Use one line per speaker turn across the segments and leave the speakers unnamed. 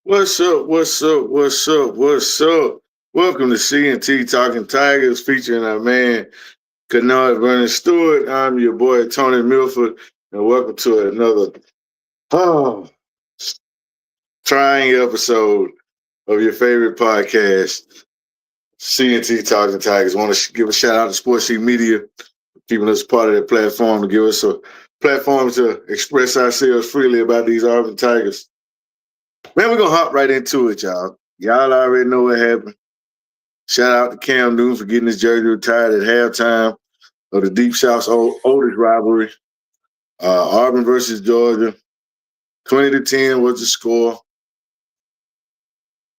What's up? What's up? What's up? What's up? Welcome to C&T Talking Tigers, featuring our man Kennard Vernon Stewart. I'm your boy Tony Milford, and welcome to another oh, trying episode of your favorite podcast, C&T Talking Tigers. I want to give a shout out to Sports Sheet Media for keeping us part of their platform to give us a platform to express ourselves freely about these Auburn Tigers. Man, we're gonna hop right into it, y'all. Y'all already know what happened. Shout out to Cam Newton for getting his jersey retired at halftime of the Deep South's oldest rivalry. Auburn versus Georgia. 20-10 was the score.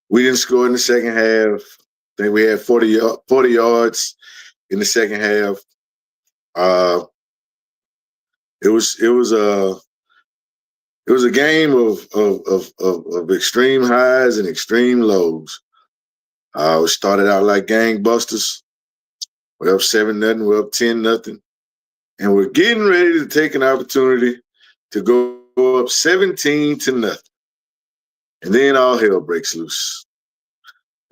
We didn't score in the second half. I think we had 40 yards in the second half. Uh, it was a game of extreme highs and extreme lows. We started out like gangbusters. We're up 7-0. We're up 10-0. And we're getting ready to take an opportunity to go up 17-0. And then all hell breaks loose.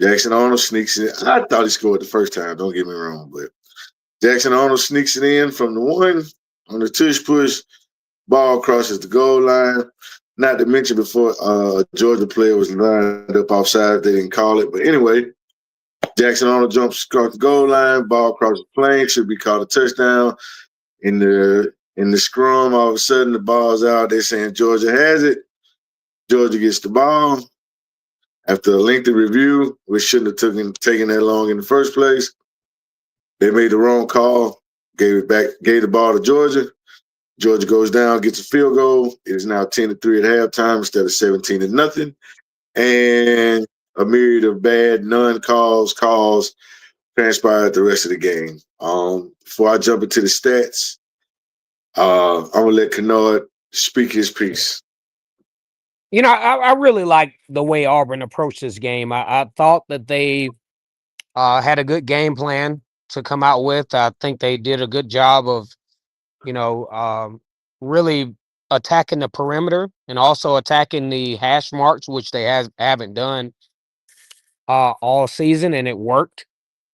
Jackson Arnold sneaks in. I thought he scored the first time, don't get me wrong, but Jackson Arnold sneaks it in from the one on the tush push. Ball crosses the goal line. Not to mention before a Georgia player was lined up offside, they didn't call it. But anyway, Jackson Arnold jumps across the goal line. Ball crosses the plane, should be called a touchdown. In the scrum, all of a sudden the ball's out. They're saying Georgia has it. Georgia gets the ball. After a lengthy review, which shouldn't have taken that long in the first place, they made the wrong call, gave the ball to Georgia. Georgia goes down, gets a field goal. It is now 10-3 at halftime instead of 17-0. And a myriad of bad calls transpired the rest of the game. Before I jump into the stats, I'm gonna let Kennard speak his piece.
I really like the way Auburn approached this game. I thought that they had a good game plan to come out with. I think they did a good job of, you know, really attacking the perimeter and also attacking the hash marks, which they haven't done all season, and it worked.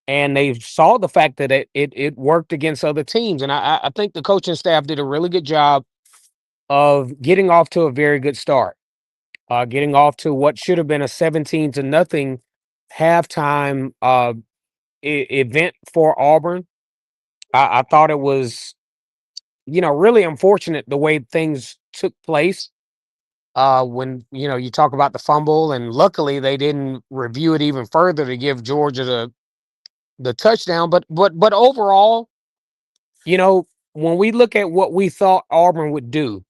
And they saw the fact that it worked against other teams. And I think the coaching staff did a really good job of getting off to a very good start. Getting off to what should have been a 17-0 halftime event for Auburn. I thought it was, really unfortunate the way things took place. When you talk about the fumble, and luckily they didn't review it even further to give Georgia the touchdown. But overall, when we look at what we thought Auburn would do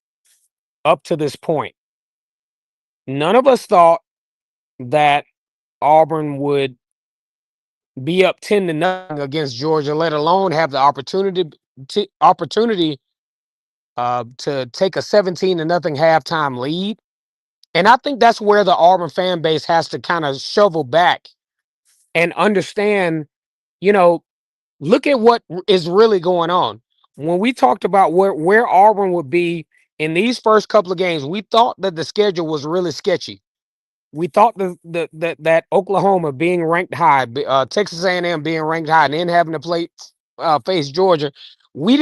up to this point, none of us thought that Auburn would be up 10-0 against Georgia, let alone have the opportunity to take a 17-0 halftime lead. And I think that's where the Auburn fan base has to kind of shovel back and understand, you know, look at what is really going on. When we talked about where Auburn would be in these first couple of games, we thought that the schedule was really sketchy. We thought that Oklahoma being ranked high, Texas A&M being ranked high, and then having to face Georgia, we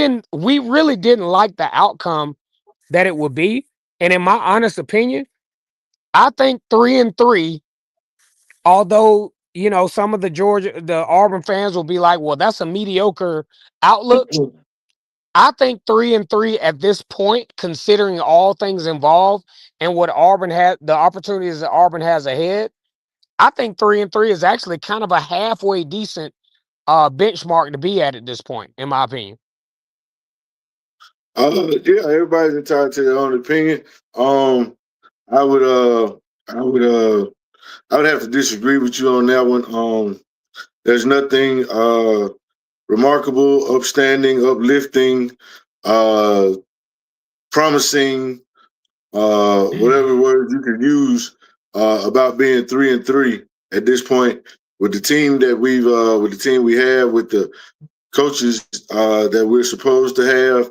really didn't like the outcome that it would be. And in my honest opinion, I think 3-3, although some of the Auburn fans will be like, well, that's a mediocre outlook. I think 3-3 at this point, considering all things involved and what Auburn had, the opportunities that Auburn has ahead, I think 3-3 is actually kind of a halfway decent benchmark to be at this point, in my opinion.
Yeah, everybody's entitled to their own opinion. I would I would I would have to disagree with you on that one. There's nothing remarkable, upstanding, uplifting, uh, promising, whatever word you could use about being 3-3 at this point with the team that with the team we have, with the coaches that we're supposed to have.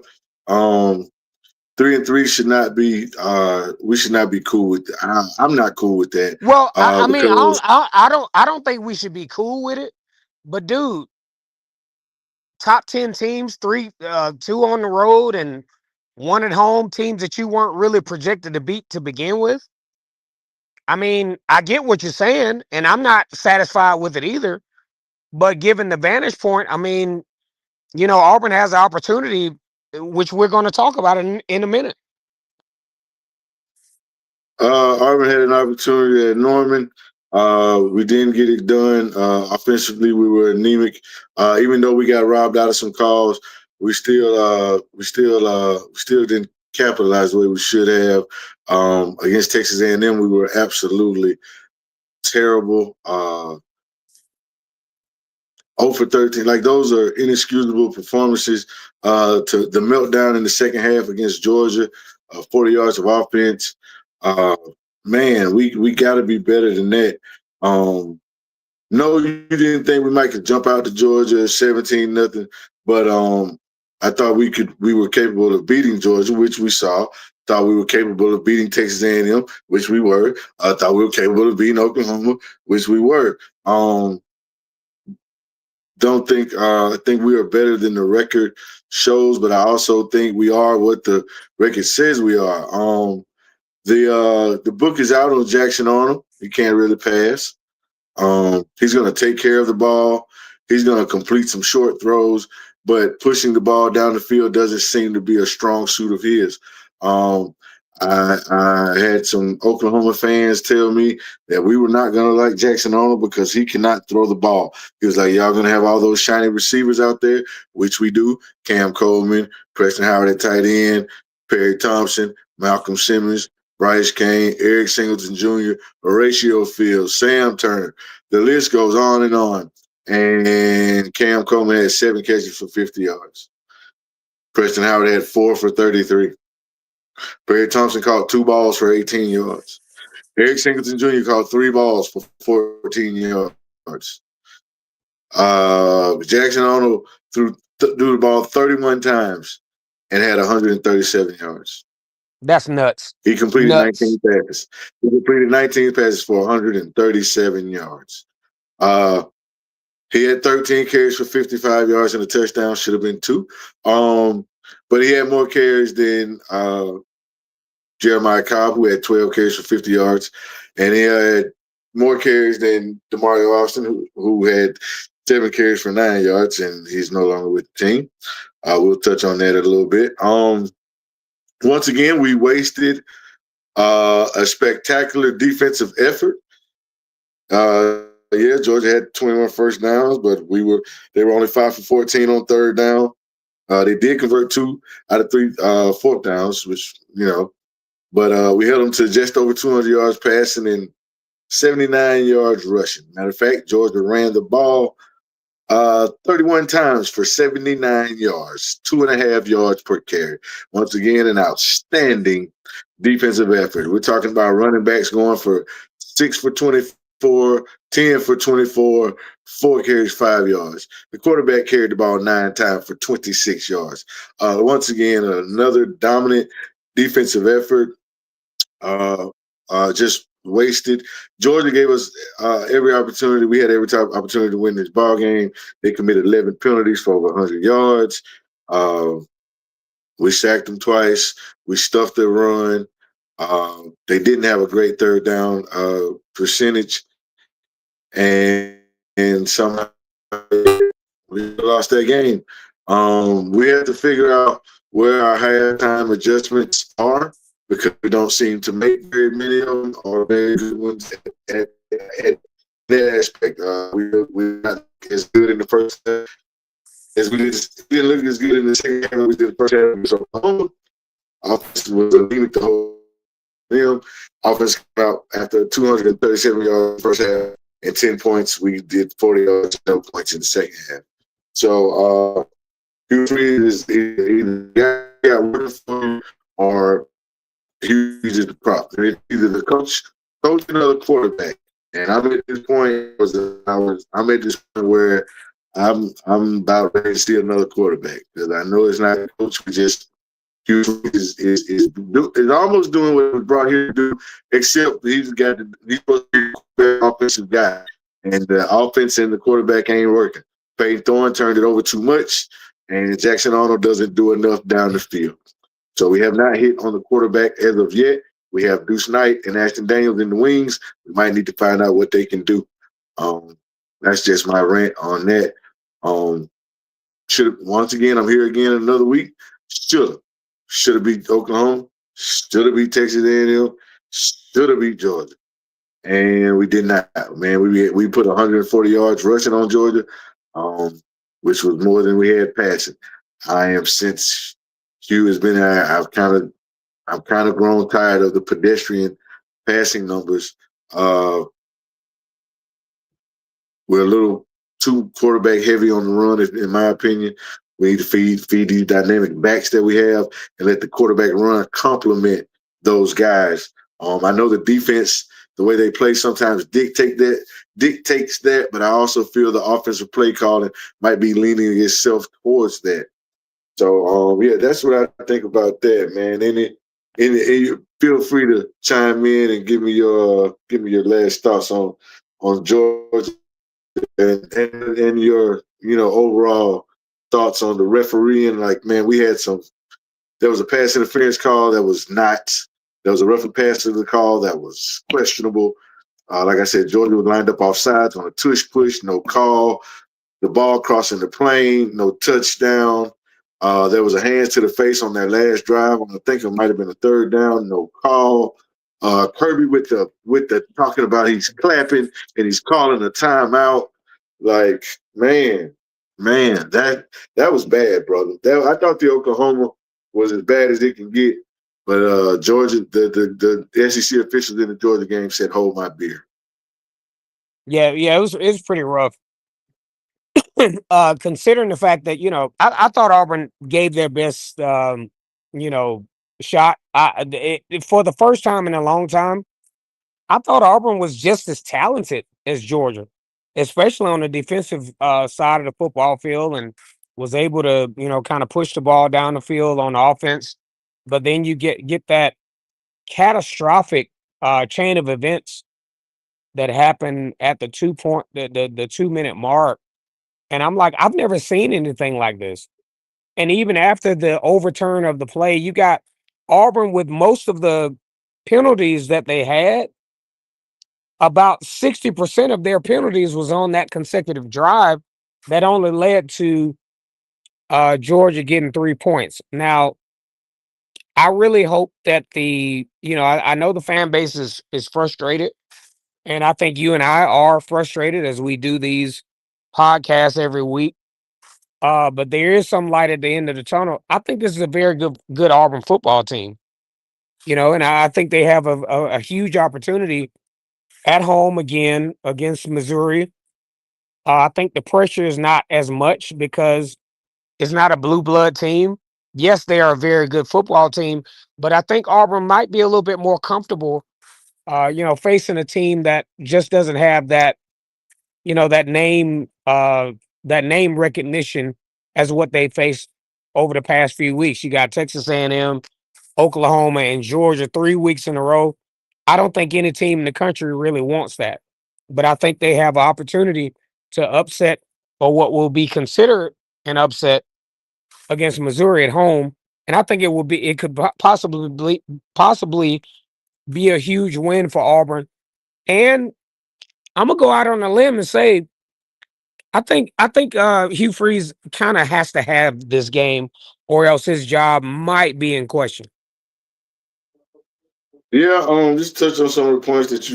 3-3 should not be. We should not be cool with. I'm not cool with that.
Well, I mean,
Because
I don't think we should be cool with it. But dude, top 10 teams, two on the road and one at home, teams that you weren't really projected to beat to begin with. I mean, I get what you're saying, and I'm not satisfied with it either. But given the vantage point, I mean, Auburn has the opportunity, which we're going to talk about in a minute.
Auburn had an opportunity at Norman. We didn't get it done. Offensively, we were anemic. Even though we got robbed out of some calls, we still didn't capitalize the way we should have. Against Texas A&M, we were absolutely terrible. 0 for 13. Like, those are inexcusable performances. To the meltdown in the second half against Georgia, 40 yards of offense. Uh, Man, we got to be better than that. No, you didn't think we might could jump out to Georgia 17-0, but I thought we were capable of beating Georgia, which we saw. Thought we were capable of beating Texas A&M, which we were. I thought we were capable of beating Oklahoma, which we were. Don't think I think we are better than the record shows, but I also think we are what the record says we are. The book is out on Jackson Arnold. He can't really pass. He's going to take care of the ball. He's going to complete some short throws, but pushing the ball down the field doesn't seem to be a strong suit of his. Um, I had some Oklahoma fans tell me that we were not going to like Jackson Arnold because he cannot throw the ball. He was like, y'all going to have all those shiny receivers out there, which we do. Cam Coleman, Preston Howard at tight end, Perry Thompson, Malcolm Simmons, Bryce Kane, Eric Singleton Jr., Horatio Fields, Sam Turner. The list goes on and on. And Cam Coleman had 7 catches for 50 yards. Preston Howard had 4 for 33. Perry Thompson caught 2 balls for 18 yards. Eric Singleton Jr. caught 3 balls for 14 yards. Jackson Arnold threw the ball 31 times and had 137 yards.
That's nuts.
He completed
Nuts.
19 passes. He completed 19 passes for 137 yards. He had 13 carries for 55 yards and a touchdown. Should have been 2. But he had more carries than Jeremiah Cobb, who had 12 carries for 50 yards. And he had more carries than Demario Austin, who had 7 carries for 9 yards, and he's no longer with the team. We'll touch on that a little bit. Once again, we wasted a spectacular defensive effort. Yeah, Georgia had 21 first downs, but they were only 5 for 14 on third down. They did convert 2 out of 3 fourth downs, which, but we held them to just over 200 yards passing and 79 yards rushing. Matter of fact, Georgia ran the ball 31 times for 79 yards, 2.5 yards per carry. Once again, an outstanding defensive effort. We're talking about running backs going for 6 for 24, 10 for 24, 4 carries, 5 yards. The quarterback carried the ball 9 times for 26 yards. Once again, another dominant defensive effort. Just wasted. Georgia gave us every opportunity. We had every opportunity to win this ball game. They committed 11 penalties for over 100 yards. We sacked them twice. We stuffed their run. They didn't have a great third down percentage, and somehow we lost that game. We have to figure out where our halftime adjustments are because we don't seem to make very many of them or very good ones at that aspect. We're not as good in the first half as we did. We didn't look as good in the second half as we did the first half. So offense was anemic the whole them. Offense came out after 237 yards first half and 10 points. We did 40 yards, no points in the second half. So Q3 is either got working for you or he's the prop. Either the coach or the quarterback. And I'm at this point I'm at this point where I'm about ready to see another quarterback because I know it's not a coach. Hugh Freeze is almost doing what he was brought here to do, except he's supposed to be an offensive guy, and the offense and the quarterback ain't working. Peyton Thorne turned it over too much, and Jackson Arnold doesn't do enough down the field. So we have not hit on the quarterback as of yet. We have Deuce Knight and Ashton Daniels in the wings. We might need to find out what they can do. Um, that's just my rant on that. Um, should once again, I'm here again another week. Should have beat Oklahoma. Should have beat Texas A&M. Should have beat Georgia, and we did not. Man, we put 140 yards rushing on Georgia, which was more than we had passing. I am since Hugh has been there. I've kind of grown tired of the pedestrian passing numbers. We're a little too quarterback heavy on the run, in my opinion. We need to feed these dynamic backs that we have and let the quarterback run complement those guys. I know the defense, the way they play, sometimes dictates that, but I also feel the offensive play calling might be leaning itself towards that. So yeah, that's what I think about that, man. Any feel free to chime in and give me your last thoughts on Georgia and your overall thoughts on the refereeing. Like, man, there was a pass interference call that was not. There was a roughing pass to the call that was questionable. Like I said, Georgia was lined up off sides on a tush push, no call. The ball crossing the plane, no touchdown. There was a hands to the face on that last drive. I think it might have been a third down, no call. Kirby with the talking about he's clapping and he's calling a timeout. Like, man, that was bad, brother. I thought the Oklahoma was as bad as it can get, but Georgia, the SEC officials in the Georgia game said, "Hold my beer."
Yeah, it was pretty rough. Considering the fact that I thought Auburn gave their best you know shot. For the first time in a long time, I thought Auburn was just as talented as Georgia, especially on the defensive side of the football field, and was able to kind of push the ball down the field on offense. But then you get that catastrophic chain of events that happened at the 2-minute mark, and I'm like, I've never seen anything like this. And even after the overturn of the play, you got Auburn with most of the penalties that they had. About 60% of their penalties was on that consecutive drive that only led to Georgia getting 3 points. Now, I really hope that I know the fan base is frustrated, and I think you and I are frustrated as we do these podcasts every week. But there is some light at the end of the tunnel. I think this is a very good Auburn football team, and I think they have a huge opportunity at home again against Missouri. I think the pressure is not as much because it's not a blue blood team. Yes, they are a very good football team, but I think Auburn might be a little bit more comfortable, facing a team that just doesn't have you know, that name, uh, that name recognition as what they faced over the past few weeks. You got Texas A&M, Oklahoma, and Georgia 3 weeks in a row. I don't think any team in the country really wants that, but I think they have an opportunity to upset or what will be considered an upset against Missouri at home. And I think it could possibly be a huge win for Auburn. And I'm gonna go out on a limb and say I think Hugh Freeze kind of has to have this game, or else his job might be in question.
Yeah, just touch on some of the points that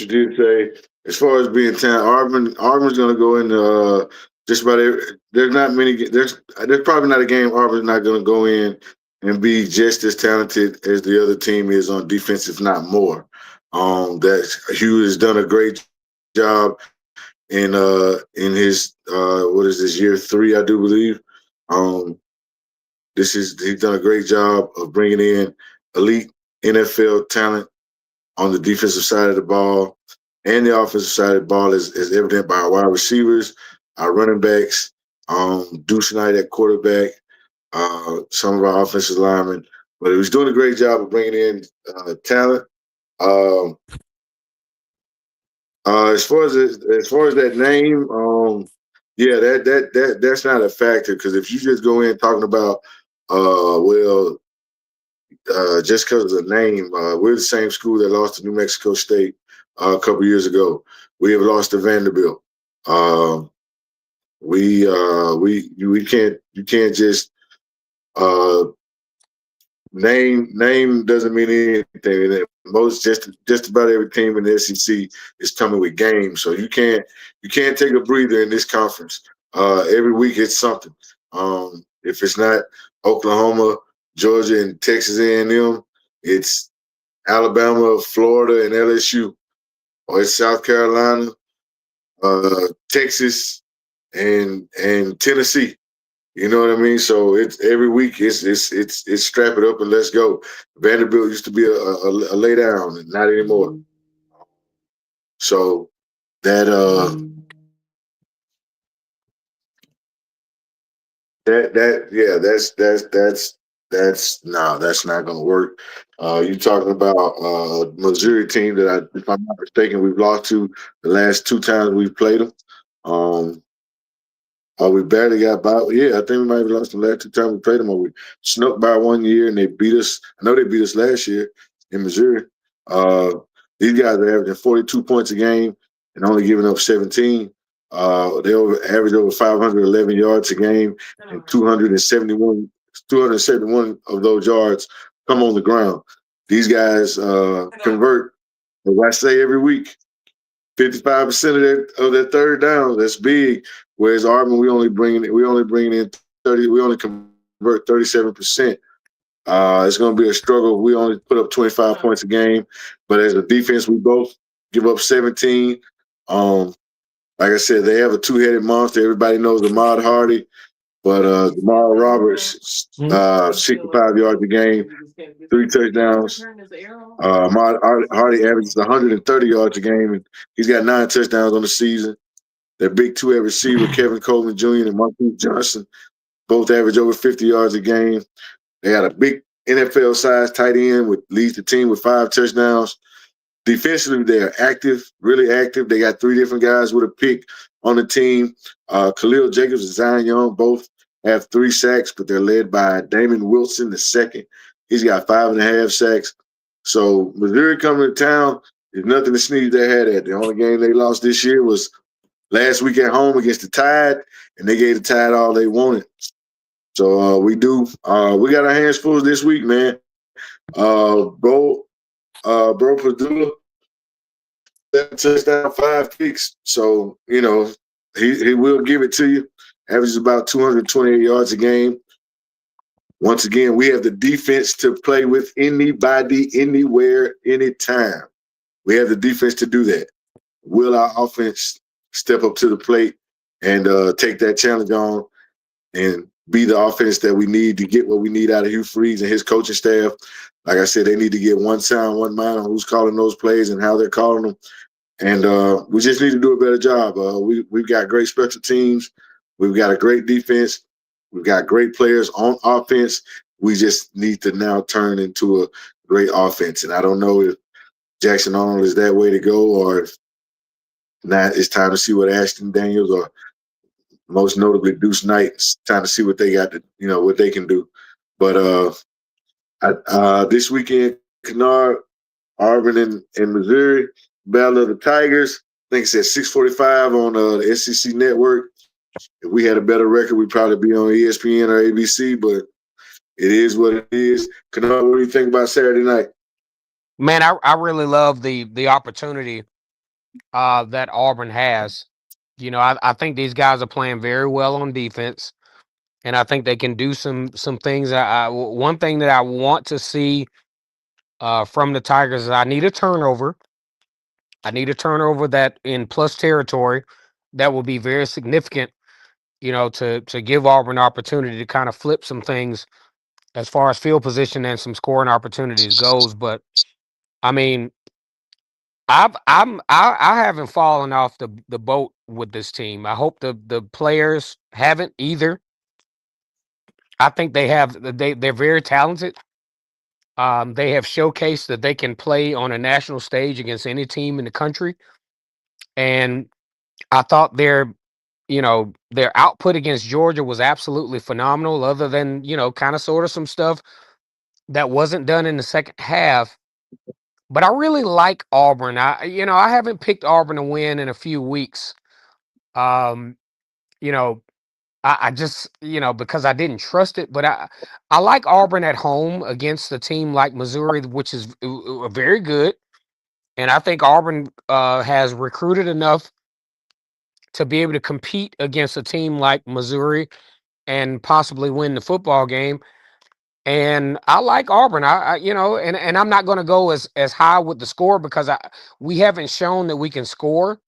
you did say. As far as being talented, Auburn's going to go in. Just about every. There's not many. There's probably not a game Auburn's not going to go in and be just as talented as the other team is on defense, if not more. That Hugh has done a great job in his what is this, year 3, I do believe. Um, he's done a great job of bringing in elite NFL talent on the defensive side of the ball and the offensive side of the ball is evident by our wide receivers, our running backs, Deuce Knight at quarterback, some of our offensive linemen. but he was doing a great job of bringing in talent. Um, as far as that name, yeah, that's not a factor because if you just go in talking about, well, just because of the name, we're the same school that lost to New Mexico State a couple years ago. We have lost to Vanderbilt. Um, we can't you can't just uh, name doesn't mean anything. Most just about every team in the SEC is coming with games, so you can't take a breather in this conference. Every week it's something. If it's not Oklahoma, Georgia, and Texas A&M, it's Alabama, Florida, and LSU, or it's South Carolina, Texas, and Tennessee. You know what I mean? So it's every week it's strap it up and let's go. Vanderbilt used to be a lay down, and not anymore. So that that yeah, that's no, that's not gonna work. You talking about Missouri team that if I'm not mistaken, we've lost to the last two times we've played them. Um, we barely got by. Yeah, I think we might have lost the last two times we played them. Or we snuck by 1 year and they beat us. I know they beat us last year in Missouri. Uh, these guys are averaging 42 points a game and only giving up 17. They average over 511 yards a game and 271 of those yards come on the ground. These guys convert, as I say every week, 55% of their third down. That's big. Whereas Auburn, we only bringing in 30. We only convert 37%. It's going to be a struggle. We only put up 25 points a game, but as a defense, we both give up 17. Um, like I said, they have a two-headed monster. Everybody knows Ahmad Hardy, but Jamal Roberts, 65 yards a game, three touchdowns. Ahmad Hardy averages 130 yards a game, and he's got 9 touchdowns on the season. Their big two-head receiver, Kevin Coleman Jr. and Marquise Johnson, both average over 50 yards a game. They got a big NFL-sized tight end with leads the team with 5 touchdowns. Defensively, they are active, really active. They got three different guys with a pick on the team. Khalil Jacobs and Zion Young both have 3 sacks, but they're led by Damon Wilson the second. He's got 5.5 sacks. So Missouri coming to town is nothing to sneeze their hat at. The only game they lost this year was last week at home against the Tide, and they gave the Tide all they wanted. So we got our hands full this week, man. Bro Padula, 7 touchdown, 5 picks. So, he will give it to you. Averages about 228 yards a game. Once again, we have the defense to play with anybody, anywhere, anytime. We have the defense to do that. Will our offense step up to the plate and take that challenge on and be the offense that we need to get what we need out of Hugh Freeze and his coaching staff? Like I said, they need to get one sound, one mind on who's calling those plays and how they're calling them. And we just need to do a better job. We've got great special teams. We've got a great defense. We've got great players on offense. We just need to now turn into a great offense. And I don't know if Jackson Arnold is that way to go, or if not, it's time to see what Ashton Daniels or most notably Deuce Knight, it's time to see what they got to, what they can do. But this weekend, Kennard, Auburn, and Missouri, Battle of the Tigers. I think it's at 6:45 on the SEC Network. If we had a better record, we'd probably be on ESPN or ABC, but it is what it is. Kennard, what do you think about Saturday night?
Man, I really love the opportunity that Auburn has. I think these guys are playing very well on defense, and I think they can do some things. One thing that I want to see from the Tigers is I need a turnover. I need a turnover that in plus territory that will be very significant. To give Auburn an opportunity to kind of flip some things as far as field position and some scoring opportunities goes. But I mean, I haven't fallen off the boat with this team. I hope the players haven't either. I think they're very talented. They have showcased that they can play on a national stage against any team in the country, and I thought their output against Georgia was absolutely phenomenal. Other than kind of sort of some stuff that wasn't done in the second half. But I really like Auburn. I haven't picked Auburn to win in a few weeks. Um, you know, I just because I didn't trust it, but I like Auburn at home against a team like Missouri, which is very good, and I think Auburn has recruited enough to be able to compete against a team like Missouri and possibly win the football game. And I like Auburn. And I'm not going to go as high with the score because we haven't shown that we can score.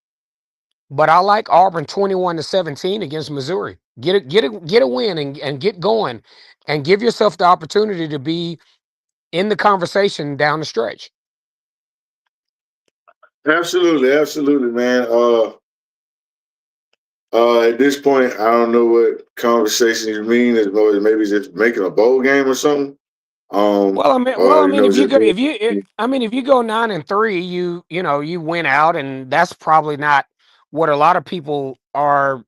But I like Auburn 21-17 against Missouri. Get a win and get going, and give yourself the opportunity to be in the conversation down the stretch.
Absolutely, absolutely, man. At this point, I don't know what conversation you mean. As well as maybe just making a bowl game or something. Or
If you
just
go, if you go 9-3, you win out, and that's probably not what a lot of people are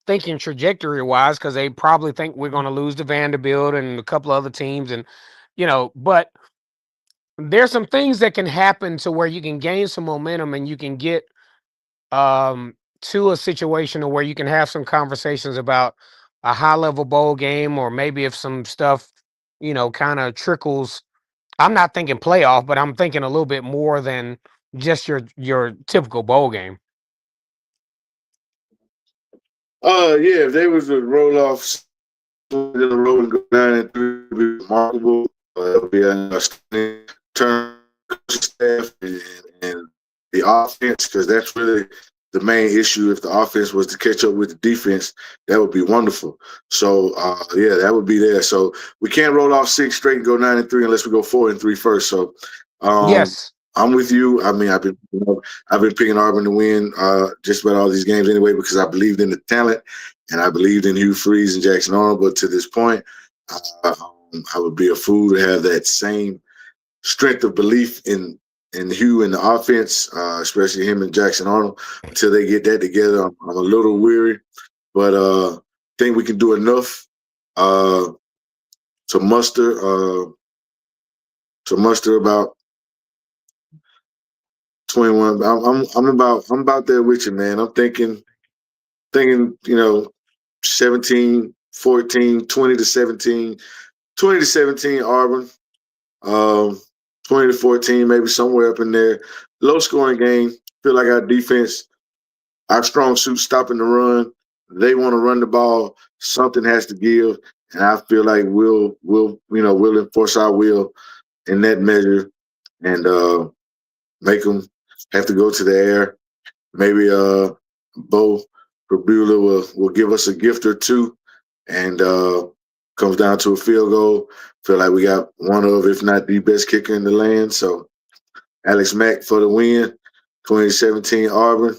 thinking trajectory wise, because they probably think we're going to lose to Vanderbilt and a couple other teams, and but there's some things that can happen to where you can gain some momentum and you can get to a situation where you can have some conversations about a high level bowl game, or maybe if some stuff kind of trickles. I'm not thinking playoff, but I'm thinking a little bit more than just your typical bowl game.
yeah, if they was to roll off in a row and go 9-3, would be remarkable. It would be a stunning turn coaching staff and the offense, because that's really the main issue. If the offense was to catch up with the defense, that would be wonderful. So yeah, that would be there. So we can't roll off six straight and go 9-3 unless we go 4-3 first. So um,
Yes.
I'm with you. I mean, I've been picking Auburn to win just about all these games anyway, because I believed in the talent and I believed in Hugh Freeze and Jackson Arnold. But to this point, I would be a fool to have that same strength of belief in Hugh and the offense, especially him and Jackson Arnold. Until they get that together, I'm a little weary. But think we can do enough uh, to muster about 21. I'm about there with you, man. I'm thinking 17, 14, 20-17, 20-17 Auburn, um, 20-14, maybe somewhere up in there. Low scoring game. Feel like our defense, our strong suit stopping the run. They want to run the ball. Something has to give, and I feel like we'll enforce our will in that measure and make them have to go to the air. Maybe Bo Prabula will give us a gift or two, and comes down to a field goal. Feel like we got one of, if not the best kicker in the land. So Alex Mack for the win. 2017 Auburn.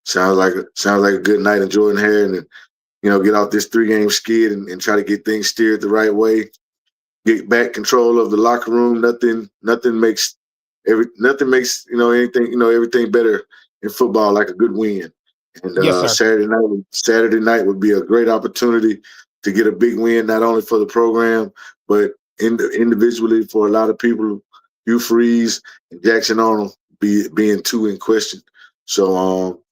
Sounds like a good night in Jordan Hare, and get off this 3-game skid and try to get things steered the right way. Get back control of the locker room. Nothing makes everything better in football like a good win. And
Yes, sir.
Saturday night would be a great opportunity to get a big win, not only for the program but individually for a lot of people. Hugh Freeze and Jackson Arnold being two in question. So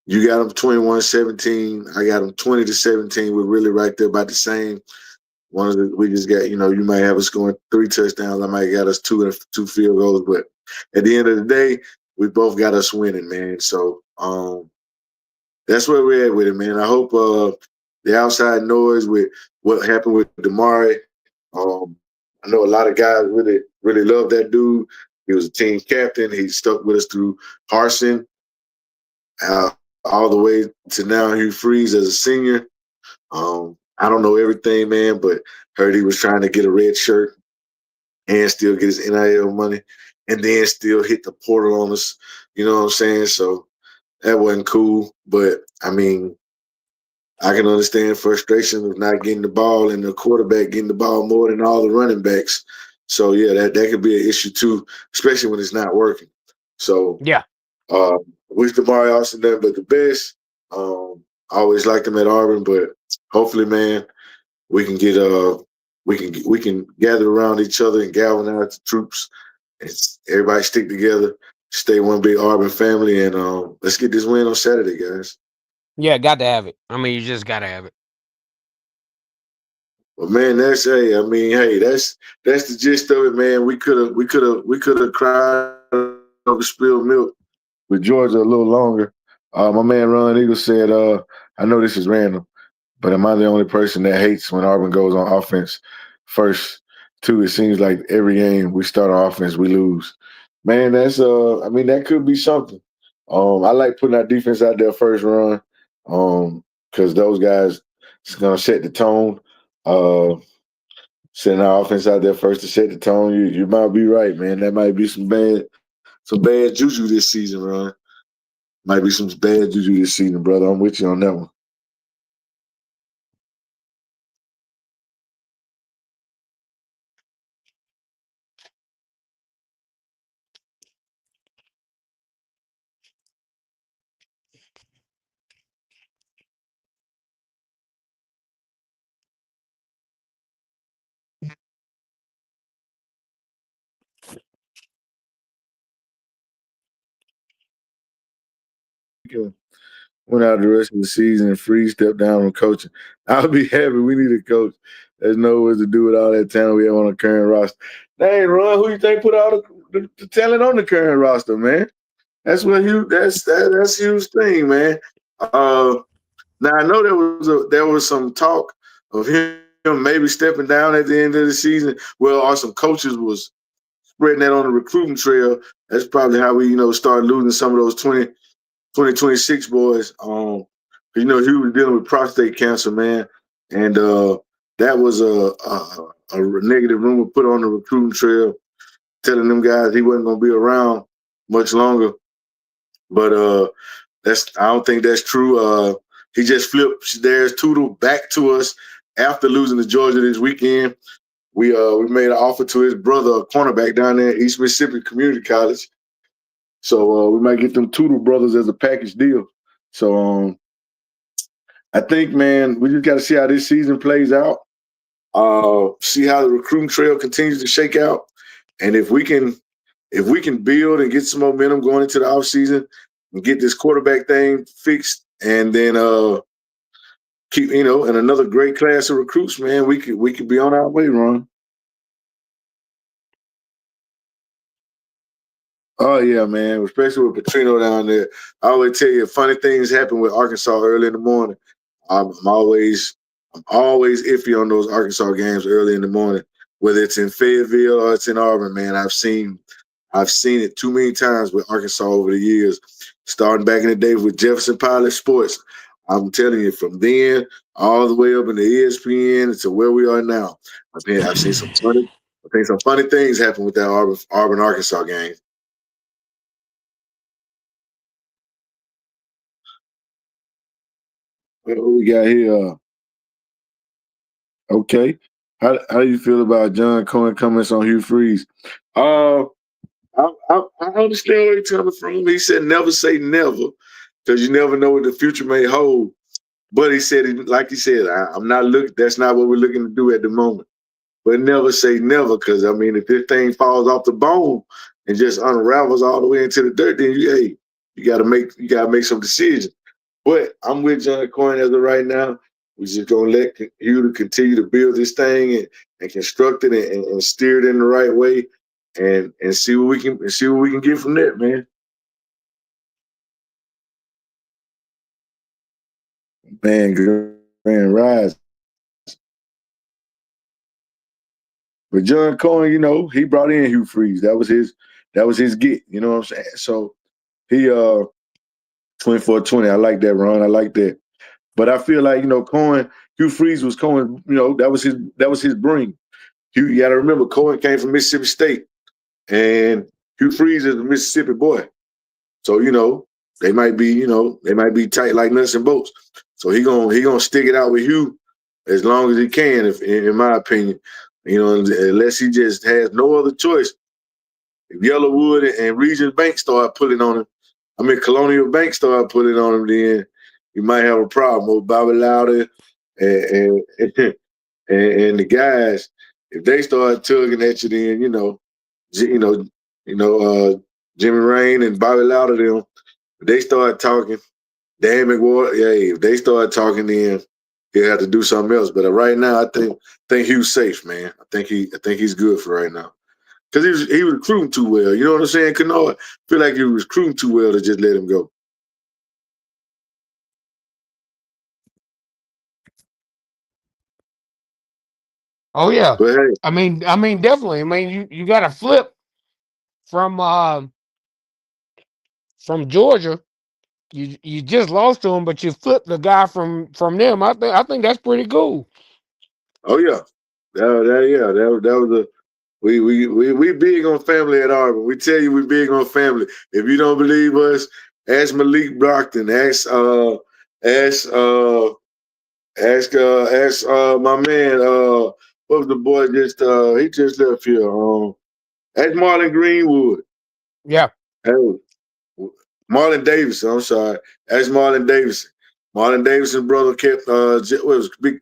you got them 21-17. I got them 20-17. We're really right there about the same. We just got, you might have us scoring 3 touchdowns. I might got us two field goals, but at the end of the day, we both got us winning, man. So that's where we're at with it, man. I hope the outside noise with what happened with Damari. I know a lot of guys really, really love that dude. He was a team captain. He stuck with us through Harsin, all the way to now Hugh Freeze as a senior. I don't know everything, man, but heard he was trying to get a red shirt and still get his NIL money and then still hit the portal on us. You know what I'm saying? So that wasn't cool. But I mean, I can understand frustration of not getting the ball and the quarterback getting the ball more than all the running backs. So yeah, that could be an issue too, especially when it's not working. So
Yeah.
wish Damari Austin nothing but the best. I always liked him at Auburn, but hopefully, man, we can get we can gather around each other and galvanize the troops and everybody stick together, stay one big Auburn family, and let's get this win on Saturday, guys.
Yeah, got to have it. I mean, you just got to have it.
Well, man, that's hey. I mean, hey, that's the gist of it, man. We could have cried over spilled milk with Georgia a little longer. My man Ron Eagle said, I know this is random, but am I the only person that hates when Auburn goes on offense first? Two, it seems like every game we start on offense, we lose. Man, that's I mean, that could be something. I like putting our defense out there first run, because those guys is gonna set the tone. Uh, Setting our offense out there first to set the tone. You might be right, man. That might be some bad juju this season, Ron. Might be some bad juju this season, brother. I'm with you on that one. Went out the rest of the season and Free stepped down on coaching. I'll be happy. We need a coach that knows what to do with all that talent we have on the current roster. Hey, Ron, who you think put all the talent on the current roster, man? That's what that's Hugh's thing, man. Now I know there was some talk of him maybe stepping down at the end of the season. Well, or some coaches was spreading that on the recruiting trail. That's probably how we start losing some of those 2026 boys. He was dealing with prostate cancer, man, and that was a negative rumor put on the recruiting trail, telling them guys he wasn't going to be around much longer. But that's I don't think that's true. He just flipped Darius Tootle back to us after losing to Georgia this weekend. We made an offer to his brother, a cornerback down there at East Mississippi Community College. So we might get them Tootle brothers as a package deal. So I think, man, we just got to see how this season plays out. See how the recruiting trail continues to shake out, and if we can build and get some momentum going into the offseason and get this quarterback thing fixed, and then keep and another great class of recruits, man, we could be on our way, Ron. Oh yeah, man, especially with Petrino down there. I always tell you, funny things happen with Arkansas early in the morning. I'm always iffy on those Arkansas games early in the morning, whether it's in Fayetteville or it's in Auburn. Man, I've seen it too many times with Arkansas over the years, starting back in the day with Jefferson Pilot Sports. I'm telling you, from then all the way up into ESPN to where we are now, I've seen some funny things happen with that Auburn Arkansas game. What we got here? Okay. How do you feel about John Cohen comments on Hugh Freeze? Uh, I understand where he's coming from. He said never say never because you never know what the future may hold. But he said, like he said, I'm not looking. That's not what we're looking to do at the moment. But never say never, because I mean, if this thing falls off the bone and just unravels all the way into the dirt, then you gotta make some decisions. But I'm with John Coyne as of right now. We're just gonna let you to continue to build this thing and construct it and steer it in the right way and see what we can get from that, man. Man, Grand Rise. But John Cohen, he brought in Hugh Freeze. That was his get. You know what I'm saying? So he 24-20. I like that, Ron. I like that. But I feel like, Cohen, Hugh Freeze was Cohen, that was his bring. You got to remember, Cohen came from Mississippi State, and Hugh Freeze is a Mississippi boy. So, they might be tight like nuts and bolts. So he gonna stick it out with Hugh as long as he can, if in my opinion. Unless he just has no other choice. If Yellowwood and Regions Bank start pulling on him, I mean Colonial Bank start pulling on him, then you might have a problem with Bobby Louder and and the guys. If they start tugging at you, then you know, Jimmy Rain and Bobby Louder, them, if they start talking. Dan McWard, yeah, if they start talking, then he'll have to do something else. But right now, I think Hugh's safe, man. I think he's good for right now because he was recruiting too well. You know what I'm saying? Kennard feel like he was recruiting too well to just let him go.
Oh yeah.
But hey,
I mean, definitely. I mean, you got to flip from from Georgia. You just lost to him, but you flipped the guy from them. I think that's pretty cool.
oh yeah, that was a we big on family at Auburn. We tell you we big on family. If you don't believe us, ask Malik Brockton. Ask my man, what was the boy just he just left here. Ask Marlon Greenwood.
Yeah.
Hey, Marlon Davidson, I'm sorry. Ask Marlon Davidson. Marlon Davidson's brother kept what was Big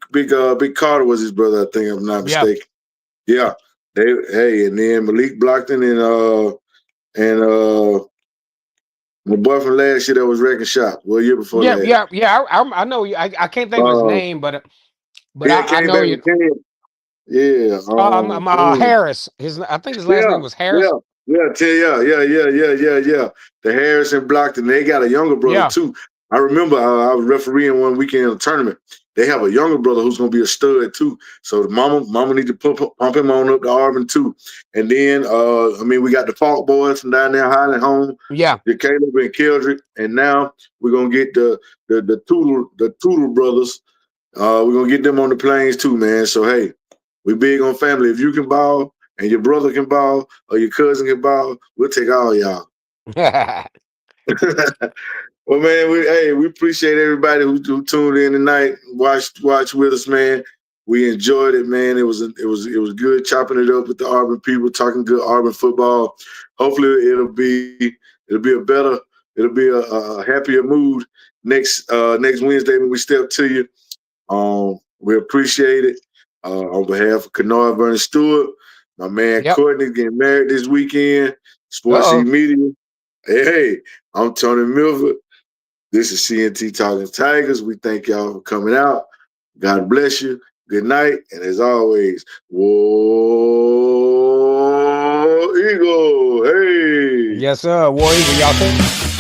Carter was his brother, I think, if I'm not
Yeah.
mistaken. Yeah. And then Malik Blockton and my boy from last year that was wrecking shop. Well, year before
Yeah.
last.
Yeah. Yeah. I know you. I can't think of his
Uh
name, but
yeah,
I
came
know
back
you.
with Cam. Yeah.
Harris. I think his last
Yeah,
name was
yeah,
Harris.
yeah. The Harrison blocked, and they got a younger brother
Yeah.
too. I remember I was refereeing one weekend in a tournament. They have a younger brother who's going to be a stud too. So the mama need to pump him on up to Auburn too. And then we got the Falk boys from down there, Highland Home,
Yeah.
the Caleb and Keldrick, and now we're gonna get the Tootle brothers. We're gonna get them on the planes too, man. So hey, we big on family. If you can ball and your brother can ball or your cousin can ball, we'll take all y'all. Well, man, we appreciate everybody who tuned in tonight, watch with us, man. We enjoyed it, man. It was good chopping it up with the Auburn people, talking good Auburn football. Hopefully, it'll be a happier mood next Wednesday when we step to you. We appreciate it. On behalf of Kennard Vernon Stewart, my man
Yep.
Courtney getting married this weekend. Sports
Uh
Heat
oh.
Media. Hey, I'm Tony Milford. This is CNT Talking Tigers. We thank y'all for coming out. God bless you. Good night. And as always, War Eagle. Hey.
Yes, sir. War Eagle. Y'all take